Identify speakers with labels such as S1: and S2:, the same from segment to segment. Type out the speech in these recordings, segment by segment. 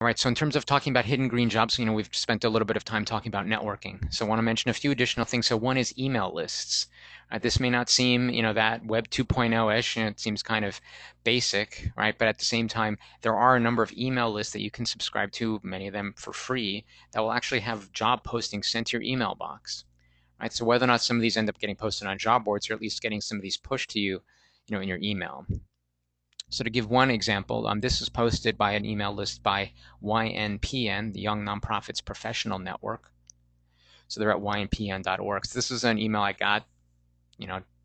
S1: All right, so in terms of talking about hidden green jobs, we've spent a little bit of time talking about networking. So I want to mention a few additional things. So one is email lists. This may not seem, that Web 2.0-ish, it seems kind of basic, right? But at the same time, there are a number of email lists that you can subscribe to, many of them for free, that will actually have job postings sent to your email box, right? So whether or not some of these end up getting posted on job boards, or at least getting some of these pushed to you, in your email. So to give one example, this is posted by an email list by YNPN, the Young Nonprofits Professional Network. So they're at ynpn.org. So this is an email I got,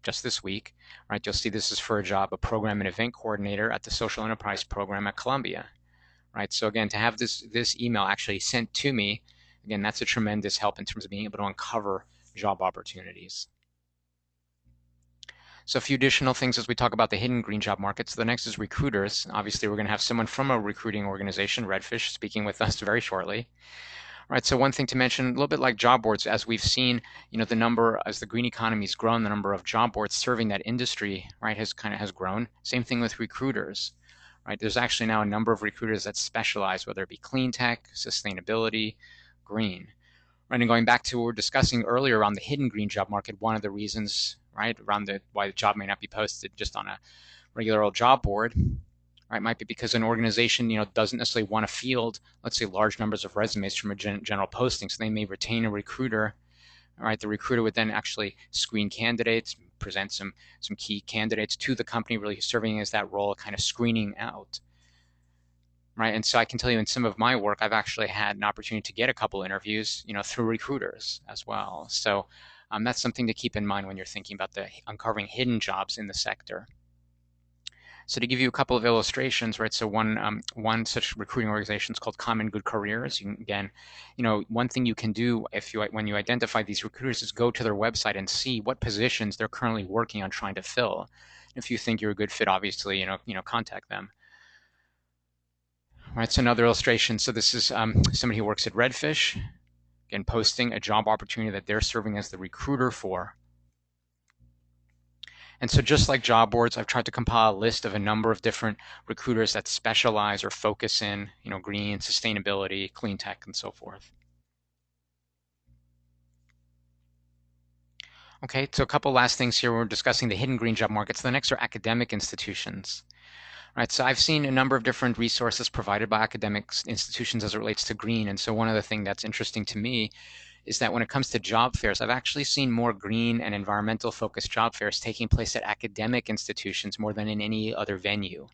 S1: just this week. Right? You'll see this is for a job, a program and event coordinator at the Social Enterprise Program at Columbia. Right? So again, to have this email actually sent to me, again, that's a tremendous help in terms of being able to uncover job opportunities. So a few additional things as we talk about the hidden green job market. So the next is recruiters. Obviously, we're going to have someone from a recruiting organization, Redfish, speaking with us very shortly. All right, so one thing to mention, a little bit like job boards, as we've seen, the number, as the green economy's grown, the number of job boards serving that industry, right, has grown. Same thing with recruiters, right? There's actually now a number of recruiters that specialize, whether it be clean tech, sustainability, green. Right, and going back to what we were discussing earlier around the hidden green job market, one of the reasons, right, around why the job may not be posted just on a regular old job board, right, might be because an organization, doesn't necessarily want to field, let's say, large numbers of resumes from a general posting, so they may retain a recruiter. All right, the recruiter would then actually screen candidates, present some key candidates to the company, really serving as that role, kind of screening out. Right, and so I can tell you in some of my work, I've actually had an opportunity to get a couple interviews, through recruiters as well. So that's something to keep in mind when you're thinking about the uncovering hidden jobs in the sector. So to give you a couple of illustrations, right? So one such recruiting organization is called Common Good Careers. Again, one thing you can do when you identify these recruiters is go to their website and see what positions they're currently working on trying to fill. If you think you're a good fit, obviously, contact them. Right, so another illustration. So this is somebody who works at Redfish, again, posting a job opportunity that they're serving as the recruiter for. And so just like job boards, I've tried to compile a list of a number of different recruiters that specialize or focus in, green, sustainability, clean tech, and so forth. Okay, so a couple last things here. We're discussing the hidden green job markets. The next are academic institutions. Right, so I've seen a number of different resources provided by academic institutions as it relates to green. And so one of the things that's interesting to me is that when it comes to job fairs, I've actually seen more green and environmental focused job fairs taking place at academic institutions more than in any other venue.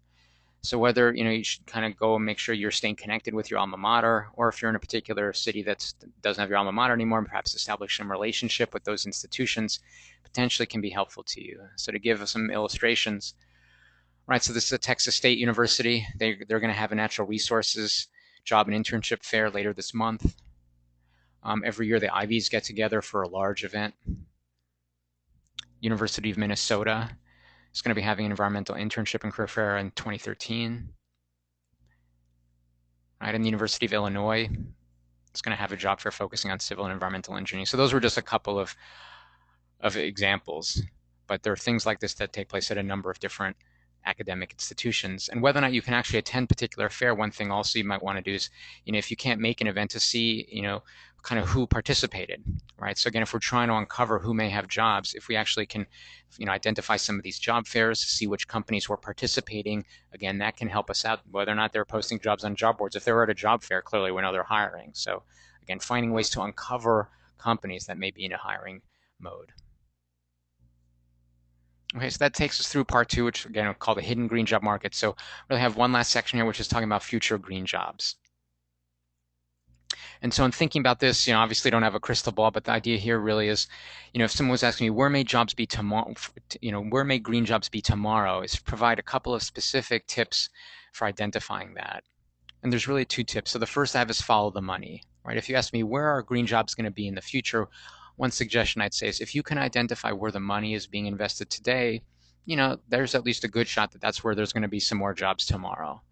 S1: So whether you should kind of go and make sure you're staying connected with your alma mater, or if you're in a particular city that doesn't have your alma mater anymore, perhaps establish some relationship with those institutions, potentially can be helpful to you. So to give some illustrations, right, so this is a Texas State University. They're going to have a natural resources job and internship fair later this month. Every year the Ivies get together for a large event. University of Minnesota is going to be having an environmental internship and career fair in 2013. Right, and the University of Illinois is going to have a job fair focusing on civil and environmental engineering. So those were just a couple of examples, but there are things like this that take place at a number of different academic institutions. And whether or not you can actually attend particular fair, one thing also you might want to do is, if you can't make an event, to see, kind of who participated, right? So again, if we're trying to uncover who may have jobs, if we actually can, identify some of these job fairs, see which companies were participating, again, that can help us out, whether or not they're posting jobs on job boards. If they're at a job fair, clearly we know they're hiring. So again, finding ways to uncover companies that may be in a hiring mode. Okay, so that takes us through part two, which again we call the hidden green job market. So we really have one last section here, which is talking about future green jobs. And so in thinking about this, obviously don't have a crystal ball, but the idea here really is, if someone was asking me, where may jobs be tomorrow, where may green jobs be tomorrow, is provide a couple of specific tips for identifying that. And there's really two tips. So the first I have is follow the money, right? If you ask me, where are green jobs going to be in the future? One suggestion I'd say is if you can identify where the money is being invested today, there's at least a good shot that that's where there's going to be some more jobs tomorrow.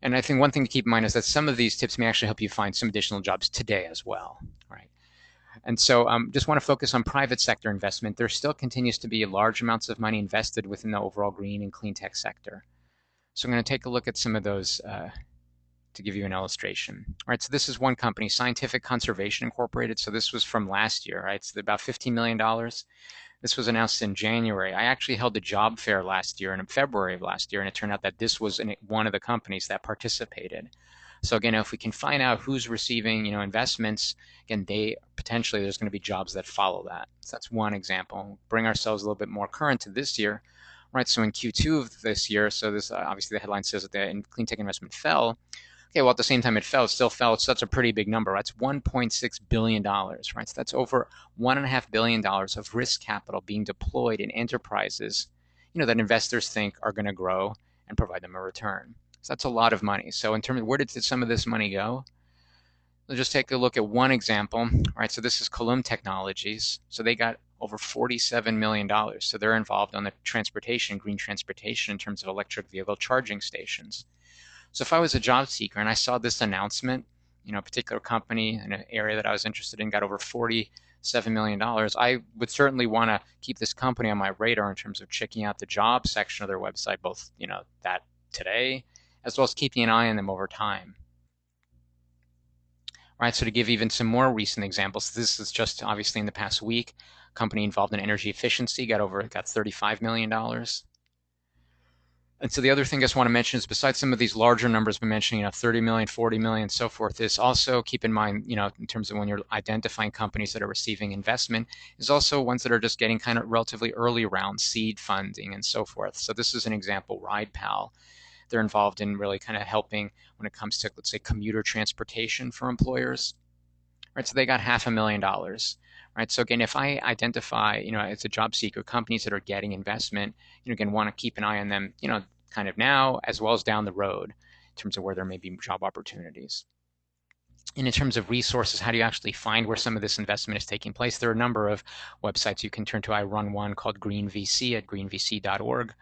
S1: And I think one thing to keep in mind is that some of these tips may actually help you find some additional jobs today as well, right? And so just want to focus on private sector investment. There still continues to be large amounts of money invested within the overall green and clean tech sector. So I'm going to take a look at some of those to give you an illustration. All right, so this is one company, Scientific Conservation Incorporated. So this was from last year, right? It's about $15 million. This was announced in January. I actually held a job fair last year in February of last year, and it turned out that this was one of the companies that participated. So again, if we can find out who's receiving, investments, again, potentially there's going to be jobs that follow that. So that's one example. Bring ourselves a little bit more current to this year, right? So in Q2 of this year, so this obviously the headline says that the clean tech investment fell. Okay, well, at the same time it fell, it still fell. It's such a pretty big number. That's $1.6 billion, right? So that's over $1.5 billion of risk capital being deployed in enterprises, that investors think are going to grow and provide them a return. So that's a lot of money. So in terms of where did some of this money go? Let's just take a look at one example. All right, so this is Column Technologies. So they got over $47 million. So they're involved on the transportation, green transportation in terms of electric vehicle charging stations. So if I was a job seeker and I saw this announcement, a particular company in an area that I was interested in got over $47 million, I would certainly want to keep this company on my radar in terms of checking out the job section of their website, both, that today, as well as keeping an eye on them over time. All right, so to give even some more recent examples, this is just obviously in the past week, a company involved in energy efficiency got $35 million. And so the other thing I just want to mention is besides some of these larger numbers I've been mentioning, 30 million, 40 million, so forth, is also keep in mind, in terms of when you're identifying companies that are receiving investment, is also ones that are just getting kind of relatively early round seed funding and so forth. So this is an example, RidePal. They're involved in really kind of helping when it comes to, let's say, commuter transportation for employers. Right, so they got $500,000. Right, so again, if I identify, as a job seeker, companies that are getting investment, again, want to keep an eye on them, kind of now as well as down the road in terms of where there may be job opportunities. And in terms of resources, how do you actually find where some of this investment is taking place? There are a number of websites you can turn to. I run one called Green VC at greenvc.org.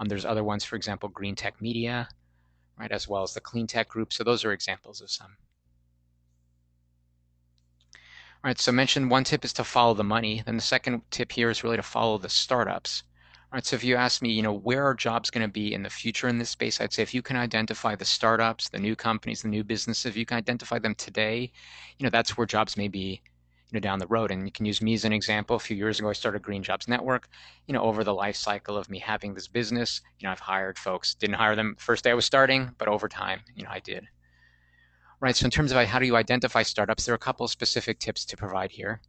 S1: There's other ones, for example, Green Tech Media, right, as well as the Clean Tech Group. So those are examples of some. All right, so I mentioned one tip is to follow the money. Then the second tip here is really to follow the startups. All right, so if you ask me, where are jobs going to be in the future in this space, I'd say if you can identify the startups, the new companies, the new businesses, if you can identify them today, that's where jobs may be, down the road. And you can use me as an example. A few years ago, I started Green Jobs Network. Over the life cycle of me having this business, I've hired folks. Didn't hire them first day I was starting, but over time, I did. Right, so in terms of how do you identify startups, there are a couple of specific tips to provide here.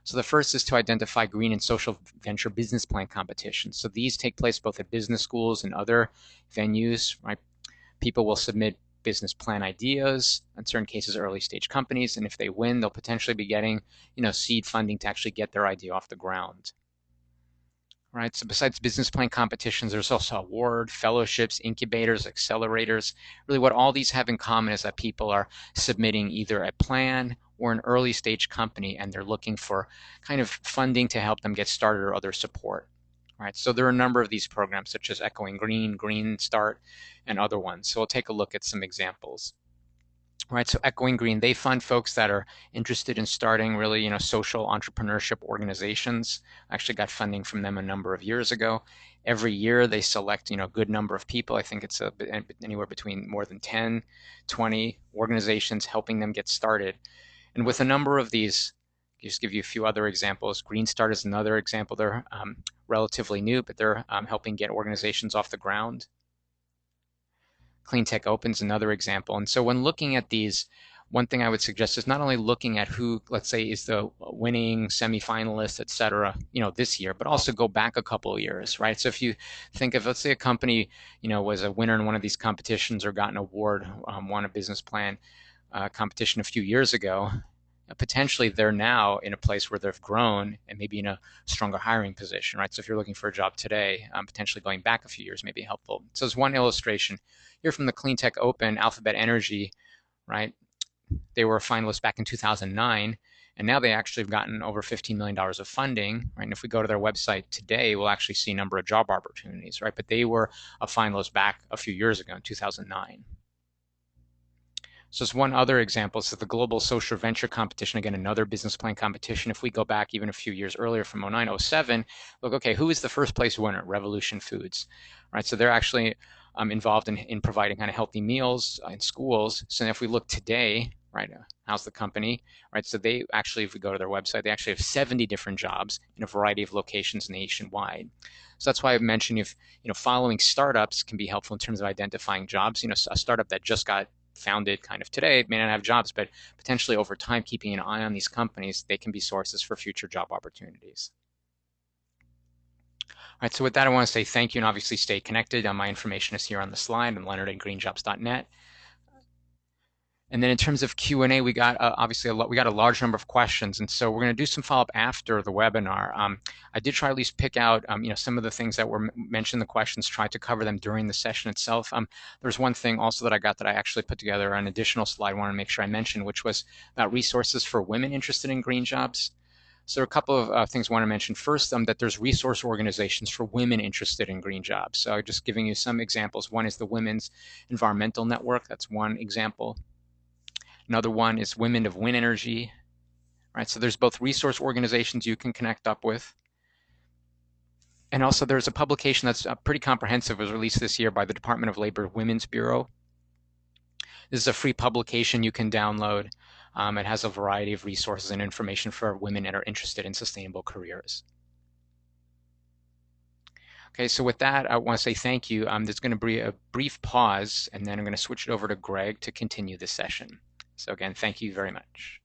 S1: So the first is to identify green and social venture business plan competitions. So these take place both at business schools and other venues, right? People will submit business plan ideas, in certain cases early stage companies, and if they win, they'll potentially be getting, seed funding to actually get their idea off the ground. Right, so besides business plan competitions, there's also award, fellowships, incubators, accelerators. Really what all these have in common is that people are submitting either a plan or an early stage company and they're looking for kind of funding to help them get started or other support. Right, so there are a number of these programs such as Echoing Green, Green Start, and other ones. So we'll take a look at some examples. Right, so Echoing Green, they fund folks that are interested in starting really, social entrepreneurship organizations. I actually got funding from them a number of years ago. Every year they select, a good number of people. I think it's anywhere between more than 10, 20 organizations helping them get started. And with a number of these, I'll just give you a few other examples. Green Start is another example. They're relatively new, but they're helping get organizations off the ground. Clean Tech Open's another example. And so when looking at these, one thing I would suggest is not only looking at who, let's say, is the winning semifinalist, et cetera, this year, but also go back a couple of years, right? So if you think of, let's say a company, was a winner in one of these competitions or got an award, won a business plan competition a few years ago, potentially they're now in a place where they've grown and maybe in a stronger hiring position, right? So if you're looking for a job today, potentially going back a few years may be helpful. So as one illustration, here from the Clean Tech Open, Alphabet Energy, right? They were a finalist back in 2009, and now they actually have gotten over $15 million of funding, right? And if we go to their website today, we'll actually see a number of job opportunities, right? But they were a finalist back a few years ago in 2009. So as one other example, so the Global Social Venture Competition, again, another business plan competition. If we go back even a few years earlier from 09, 07, look, okay, who is the first place winner? Revolution Foods, right? So they're actually involved in providing kind of healthy meals in schools. So if we look today, right, how's the company, right? So they actually, if we go to their website, they actually have 70 different jobs in a variety of locations nationwide. So that's why I mentioned if following startups can be helpful in terms of identifying jobs. A startup that just got founded kind of today may not have jobs, but potentially over time, keeping an eye on these companies, they can be sources for future job opportunities. All right, so with that, I want to say thank you and obviously stay connected. My information is here on the slide on leonard@greenjobs.net. And then in terms of Q&A, we got obviously we got a large number of questions, and so we're going to do some follow-up after the webinar. I did try at least pick out some of the things that were mentioned in the questions, tried to cover them during the session itself. There's one thing also that I got that I actually put together an additional slide I want to make sure I mentioned, which was about resources for women interested in green jobs. So a couple of things I want to mention. First, that there's resource organizations for women interested in green jobs. So just giving you some examples. One is the Women's Environmental Network. That's one example. Another one is Women of Wind Energy. Right, so there's both resource organizations you can connect up with. And also there's a publication that's pretty comprehensive. It was released this year by the Department of Labor Women's Bureau. This is a free publication you can download. It has a variety of resources and information for women that are interested in sustainable careers. Okay, so with that, I want to say thank you. There's going to be a brief pause, and then I'm going to switch it over to Greg to continue this session. So again, thank you very much.